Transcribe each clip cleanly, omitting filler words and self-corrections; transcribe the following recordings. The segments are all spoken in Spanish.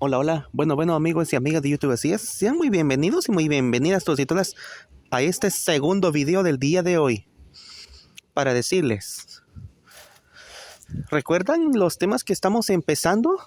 Hola, hola. Bueno, amigos y amigas de YouTube, así es. Sean muy bienvenidos y muy bienvenidas todos y todas a este segundo video del día de hoy. Para decirles, ¿recuerdan los temas que estamos empezando?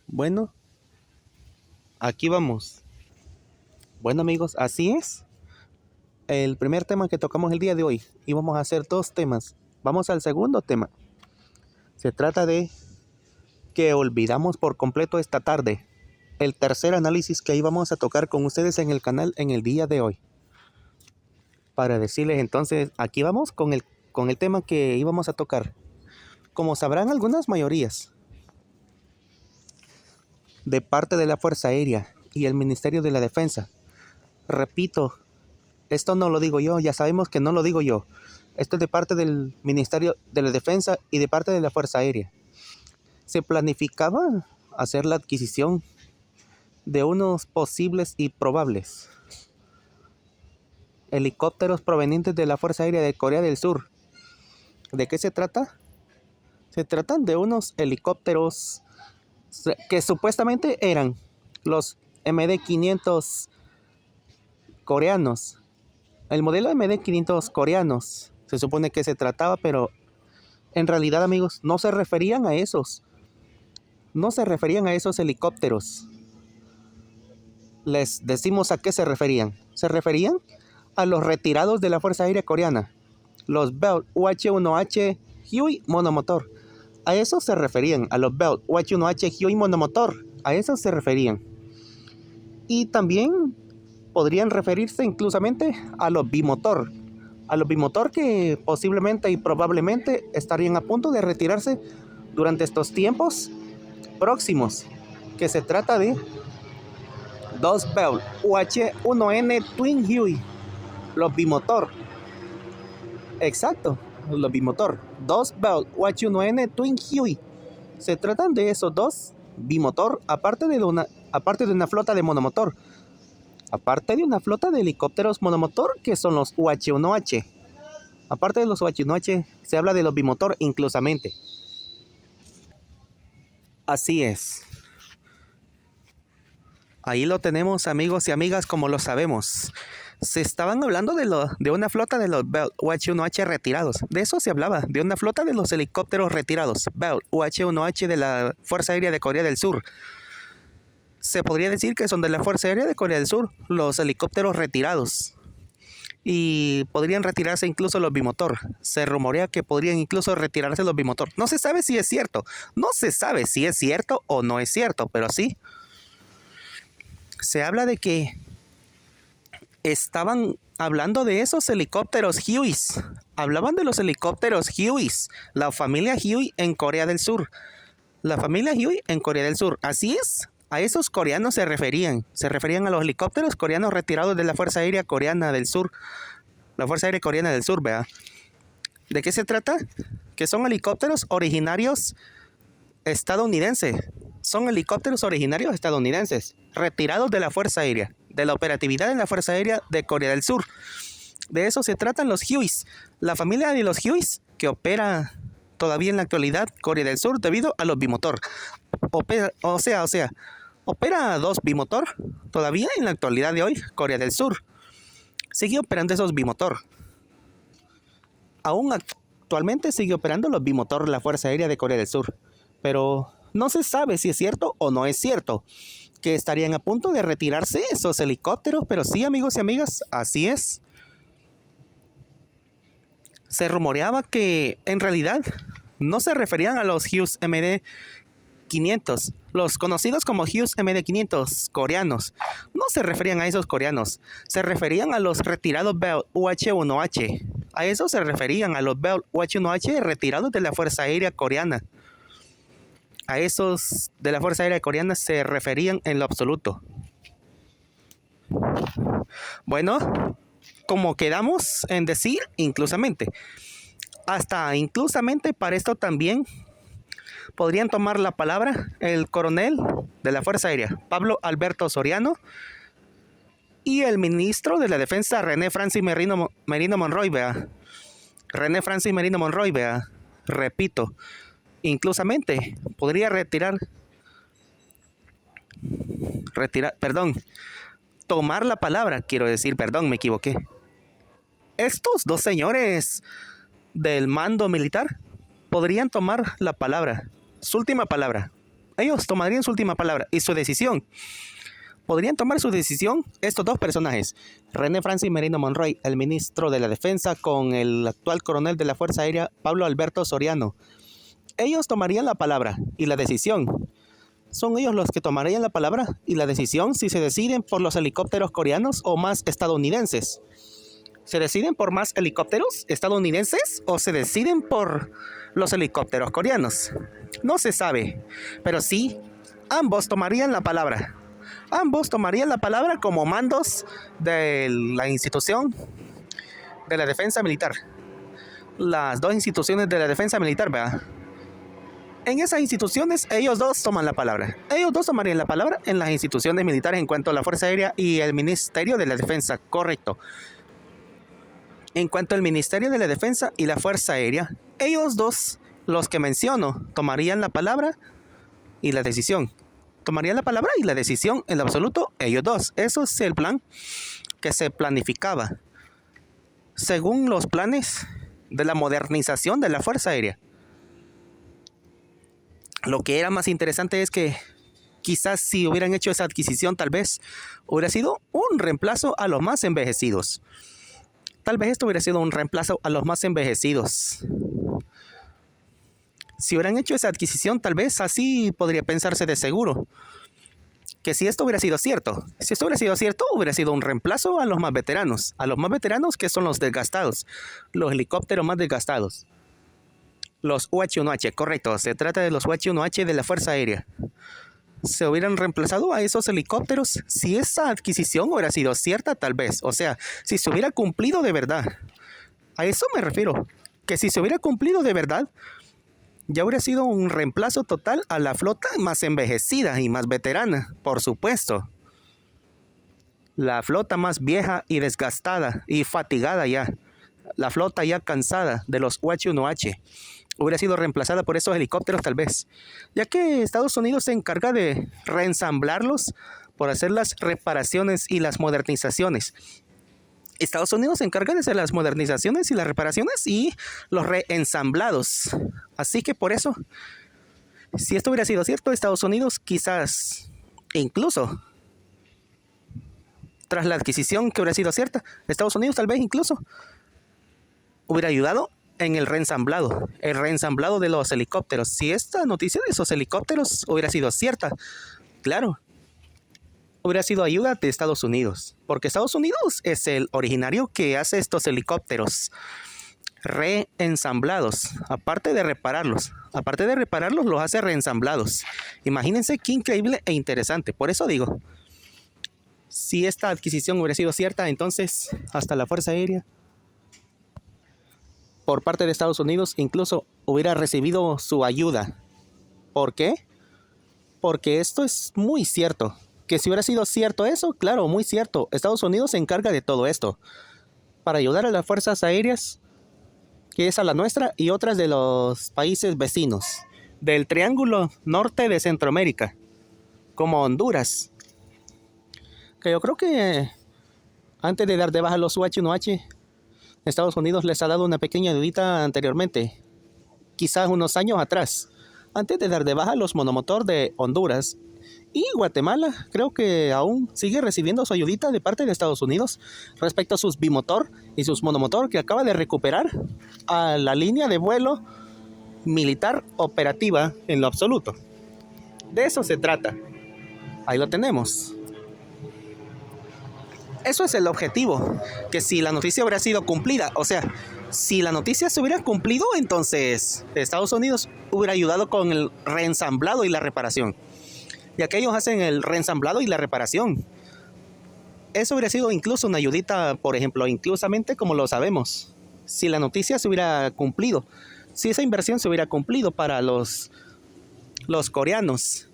Bueno, aquí vamos. Bueno, amigos, así es. El primer tema que tocamos el día de hoy. Y vamos a hacer dos temas. Vamos al segundo tema. Se trata de que olvidamos por completo esta tarde. El tercer análisis que íbamos a tocar con ustedes en el canal en el día de hoy. Para decirles entonces, aquí vamos con el tema que íbamos a tocar. Como sabrán algunas mayorías, de parte de la Fuerza Aérea y el Ministerio de la Defensa. Repito, esto no lo digo yo, ya sabemos que no lo digo yo. Esto es de parte del Ministerio de la Defensa y de parte de la Fuerza Aérea. Se planificaba hacer la adquisición de unos posibles y probables helicópteros provenientes de la Fuerza Aérea de Corea del Sur. ¿De qué se trata? Se tratan de unos helicópteros que supuestamente eran los MD-500 coreanos. El modelo MD-500 coreanos se supone que se trataba, pero en realidad, amigos, no se referían a esos. No se referían a esos helicópteros. Les decimos a qué se referían. Se referían a los retirados de la Fuerza Aérea Coreana, los Bell UH-1H Huey monomotor. A eso se referían, a los Bell UH-1H Huey monomotor. A eso se referían. Y también podrían referirse inclusamente a los bimotor. A los bimotor que posiblemente y probablemente estarían a punto de retirarse durante estos tiempos próximos. Que se trata de dos Bell UH-1N Twin Huey. Los bimotor. Exacto, los bimotor. Dos Bell UH-1N Twin Huey. Se tratan de esos dos bimotor, aparte de una flota de monomotor. Aparte de una flota de helicópteros monomotor que son los UH-1H. Aparte de los UH-1H, se habla de los bimotor inclusamente. Así es. Ahí lo tenemos, amigos y amigas, como lo sabemos. Se estaban hablando de una flota de los Bell UH-1H retirados. De eso se hablaba, de una flota de los helicópteros retirados. Bell UH-1H de la Fuerza Aérea de Corea del Sur. Se podría decir que son de la Fuerza Aérea de Corea del Sur, los helicópteros retirados. Y podrían retirarse incluso los bimotor. Se rumorea que podrían incluso retirarse los bimotor. No se sabe si es cierto. No se sabe si es cierto o no es cierto, pero sí. Se habla de que estaban hablando de esos helicópteros Hueys. Hablaban de los helicópteros Hueys. La familia Huey en Corea del Sur. La familia Huey en Corea del Sur. Así es. A esos coreanos se referían. Se referían a los helicópteros coreanos retirados de la Fuerza Aérea Coreana del Sur. La Fuerza Aérea Coreana del Sur, ¿verdad? ¿De qué se trata? Que son helicópteros originarios estadounidenses. Son helicópteros originarios estadounidenses, retirados de la Fuerza Aérea, de la operatividad de la Fuerza Aérea de Corea del Sur. De eso se tratan los Hueys. La familia de los Hueys que opera todavía en la actualidad Corea del Sur debido a los bimotor. Opera dos bimotor todavía en la actualidad de hoy. Corea del Sur sigue operando esos bimotor. Aún actualmente sigue operando los bimotor la Fuerza Aérea de Corea del Sur. Pero no se sabe si es cierto o no es cierto que estarían a punto de retirarse esos helicópteros. Pero sí, amigos y amigas, así es. Se rumoreaba que en realidad no se referían a los Hughes MD-500, los conocidos como Hughes MD-500 coreanos. No se referían a esos coreanos, se referían a los retirados Bell UH-1H. A eso se referían, a los Bell UH-1H retirados de la Fuerza Aérea Coreana. A esos de la Fuerza Aérea Coreana se referían en lo absoluto. Bueno, como quedamos en decir inclusamente. Hasta inclusamente para esto también podrían tomar la palabra el coronel de la Fuerza Aérea, Pablo Alberto Soriano, y el ministro de la Defensa, René Francis Merino Monroy, ¿vea? René Francis Merino Monroy, ¿vea? Repito, inclusamente podría retirar tomar la palabra, quiero decir, perdón, me equivoqué. Estos dos señores del mando militar podrían tomar la palabra, su última palabra. Ellos tomarían su última palabra y su decisión. Podrían tomar su decisión estos dos personajes, René Francis Merino Monroy, el ministro de la Defensa, con el actual coronel de la Fuerza Aérea, Pablo Alberto Soriano. Ellos tomarían la palabra y la decisión. Son ellos los que tomarían la palabra y la decisión si se deciden por los helicópteros coreanos o más estadounidenses. ¿Se deciden por más helicópteros estadounidenses o se deciden por los helicópteros coreanos? No se sabe, pero sí, ambos tomarían la palabra. Ambos tomarían la palabra como mandos de la institución de la defensa militar. Las dos instituciones de la defensa militar, ¿verdad? En esas instituciones, ellos dos toman la palabra. Ellos dos tomarían la palabra en las instituciones militares en cuanto a la Fuerza Aérea y el Ministerio de la Defensa, correcto. En cuanto al Ministerio de la Defensa y la Fuerza Aérea, ellos dos, los que menciono, tomarían la palabra y la decisión. Tomarían la palabra y la decisión en lo absoluto, ellos dos. Eso es el plan que se planificaba según los planes de la modernización de la Fuerza Aérea. Lo que era más interesante es que quizás si hubieran hecho esa adquisición, tal vez hubiera sido un reemplazo a los más envejecidos. Tal vez esto hubiera sido un reemplazo a los más envejecidos. Si hubieran hecho esa adquisición, tal vez así podría pensarse de seguro. Que si esto hubiera sido cierto, hubiera sido un reemplazo a los más veteranos. A los más veteranos que son los desgastados, los helicópteros más desgastados. Los UH-1H, correcto, se trata de los UH-1H de la Fuerza Aérea. Se hubieran reemplazado a esos helicópteros si esa adquisición hubiera sido cierta, tal vez. O sea, si se hubiera cumplido de verdad. A eso me refiero. Que si se hubiera cumplido de verdad, ya hubiera sido un reemplazo total a la flota más envejecida y más veterana, por supuesto. La flota más vieja y desgastada y fatigada ya. La flota ya cansada de los UH-1H. Hubiera sido reemplazada por esos helicópteros tal vez, ya que Estados Unidos se encarga de reensamblarlos por hacer las reparaciones y las modernizaciones. Estados Unidos se encarga de hacer las modernizaciones y las reparaciones y los reensamblados. Así que por eso, si esto hubiera sido cierto, Estados Unidos quizás, incluso, tras la adquisición que hubiera sido cierta, Estados Unidos tal vez incluso hubiera ayudado en el reensamblado de los helicópteros. Si esta noticia de esos helicópteros hubiera sido cierta, claro, hubiera sido ayuda de Estados Unidos, porque Estados Unidos es el originario que hace estos helicópteros reensamblados, aparte de repararlos, los hace reensamblados. Imagínense qué increíble e interesante. Por eso digo, si esta adquisición hubiera sido cierta, entonces hasta la Fuerza Aérea por parte de Estados Unidos incluso hubiera recibido su ayuda. ¿Por qué? Porque esto es muy cierto. Que si hubiera sido cierto eso, claro, muy cierto. Estados Unidos se encarga de todo esto para ayudar a las fuerzas aéreas, que es a la nuestra y otras de los países vecinos del Triángulo Norte de Centroamérica, como Honduras. Que yo creo que antes de dar de baja los UH-1H, Estados Unidos les ha dado una pequeña ayudita anteriormente, quizás unos años atrás, antes de dar de baja los monomotor de Honduras. Y Guatemala creo que aún sigue recibiendo su ayudita de parte de Estados Unidos respecto a sus bimotor y sus monomotor que acaba de recuperar a la línea de vuelo militar operativa en lo absoluto. De eso se trata. Ahí lo tenemos. Eso es el objetivo, que si la noticia hubiera sido cumplida, o sea, si la noticia se hubiera cumplido, entonces Estados Unidos hubiera ayudado con el reensamblado y la reparación. Ya que ellos hacen el reensamblado y la reparación. Eso hubiera sido incluso una ayudita, por ejemplo, inclusamente como lo sabemos. Si la noticia se hubiera cumplido, si esa inversión se hubiera cumplido para los coreanos,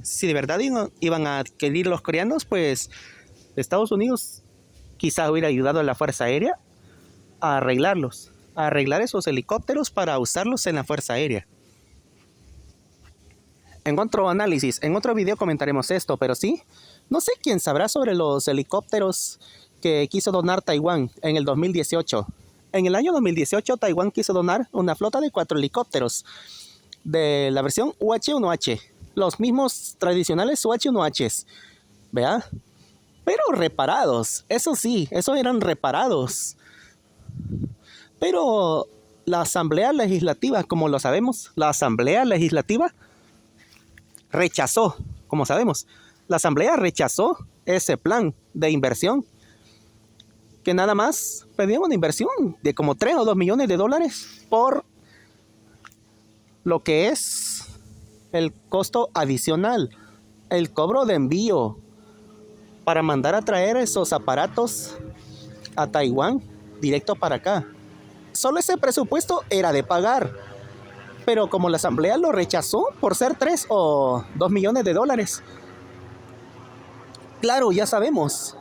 si de verdad iban a adquirir los coreanos, pues Estados Unidos quizás hubiera ayudado a la Fuerza Aérea a arreglarlos, a arreglar esos helicópteros para usarlos en la Fuerza Aérea. En otro análisis, en otro video comentaremos esto, pero sí, no sé quién sabrá sobre los helicópteros que quiso donar Taiwán en el 2018. En el año 2018, Taiwán quiso donar una flota de 4 helicópteros de la versión UH-1H, los mismos tradicionales UH-1Hs, ¿vea? Pero reparados, eso sí, esos eran reparados. Pero la Asamblea Legislativa, como lo sabemos, la Asamblea Legislativa rechazó, como sabemos, la Asamblea rechazó ese plan de inversión, que nada más pedían una inversión de como 3 o 2 millones de dólares por lo que es el costo adicional, el cobro de envío para mandar a traer esos aparatos a Taiwán directo para acá. Solo ese presupuesto era de pagar, pero como la Asamblea lo rechazó por ser 3 o 2 millones de dólares. Claro, ya sabemos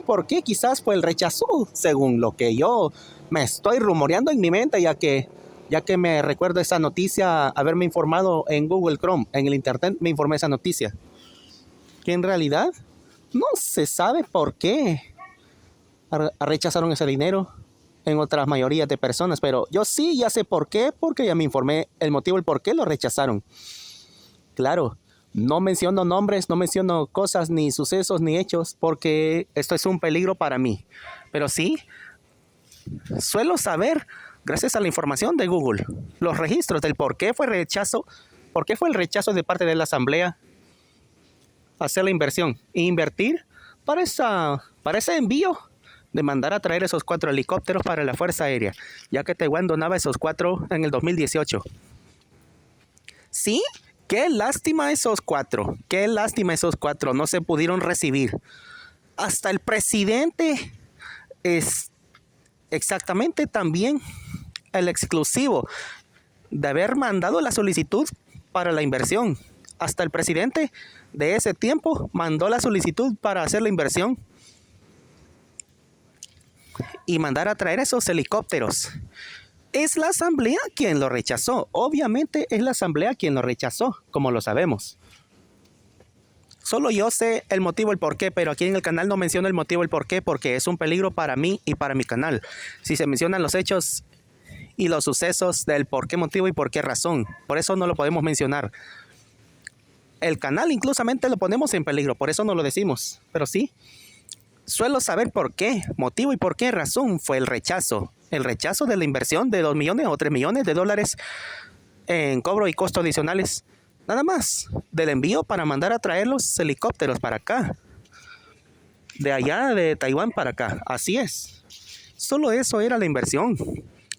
por qué quizás fue el rechazo, según lo que yo me estoy rumoreando en mi mente, ya que me recuerdo esa noticia, haberme informado en Google Chrome, en el internet me informé esa noticia, que en realidad no se sabe por qué rechazaron ese dinero en otras mayorías de personas, pero yo sí ya sé por qué, porque ya me informé el motivo, el por qué lo rechazaron. Claro, no menciono nombres, no menciono cosas, ni sucesos, ni hechos, porque esto es un peligro para mí. Pero sí, suelo saber, gracias a la información de Google, los registros del por qué fue el rechazo de parte de la Asamblea a hacer la inversión. E invertir para ese envío de mandar a traer esos 4 helicópteros para la Fuerza Aérea, ya que Taiwán donaba esos 4 en el 2018. Sí, qué lástima esos 4, no se pudieron recibir. Hasta el presidente es exactamente también el exclusivo de haber mandado la solicitud para la inversión. Hasta el presidente de ese tiempo mandó la solicitud para hacer la inversión y mandar a traer esos helicópteros. Es la Asamblea quien lo rechazó. Obviamente es la Asamblea quien lo rechazó, como lo sabemos. Solo yo sé el motivo, el porqué, pero aquí en el canal no menciono el motivo, el porqué, porque es un peligro para mí y para mi canal. Si se mencionan los hechos y los sucesos del por qué motivo y por qué razón, por eso no lo podemos mencionar. El canal inclusamente lo ponemos en peligro, por eso no lo decimos. Pero sí, suelo saber por qué motivo y por qué razón fue el rechazo. El rechazo de la inversión de 2 millones o 3 millones de dólares en cobro y costos adicionales. Nada más del envío para mandar a traer los helicópteros para acá. De allá de Taiwán para acá. Así es. Solo eso era la inversión.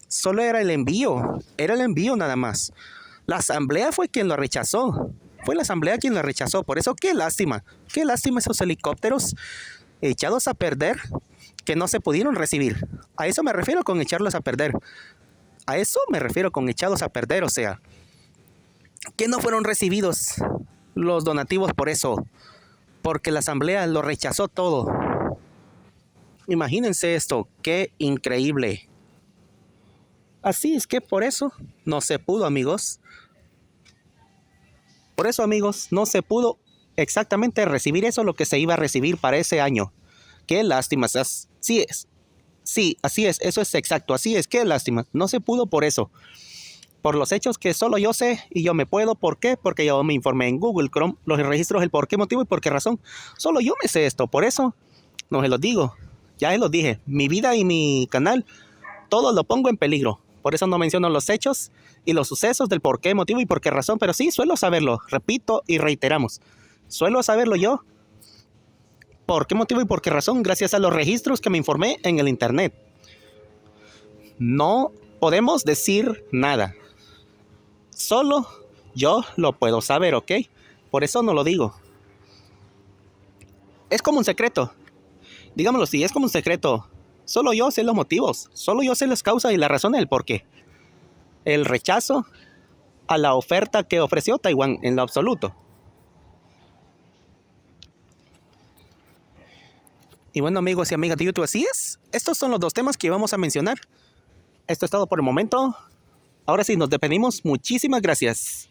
Solo era el envío. Era el envío nada más. La Asamblea fue quien lo rechazó. Fue la Asamblea quien lo rechazó. Por eso qué lástima. Qué lástima esos helicópteros echados a perder, que no se pudieron recibir. A eso me refiero con echarlos a perder. A eso me refiero con echados a perder, o sea, que no fueron recibidos los donativos por eso, porque la Asamblea lo rechazó todo. Imagínense esto, qué increíble. Así es que por eso no se pudo, amigos. Por eso, amigos, no se pudo exactamente recibir eso lo que se iba a recibir para ese año. Qué lástima. Sí es. Sí, así es. Eso es exacto. Así es. Qué lástima. No se pudo por eso. Por los hechos que solo yo sé y yo me puedo. ¿Por qué? Porque yo me informé en Google Chrome los registros, el por qué motivo y por qué razón. Solo yo me sé esto. Por eso no se los digo. Ya se los dije. Mi vida y mi canal, todo lo pongo en peligro. Por eso no menciono los hechos y los sucesos del por qué motivo y por qué razón. Pero sí, suelo saberlo. Repito y reiteramos. Suelo saberlo yo. ¿Por qué motivo y por qué razón? Gracias a los registros que me informé en el internet. No podemos decir nada. Solo yo lo puedo saber, ¿ok? Por eso no lo digo. Es como un secreto. Digámoslo así, es como un secreto. Solo yo sé los motivos. Solo yo sé las causas y las razones del por qué. El rechazo a la oferta que ofreció Taiwán en lo absoluto. Y bueno, amigos y amigas de YouTube, así es. Estos son los 2 temas que vamos a mencionar. Esto es todo por el momento. Ahora sí, nos despedimos. Muchísimas gracias.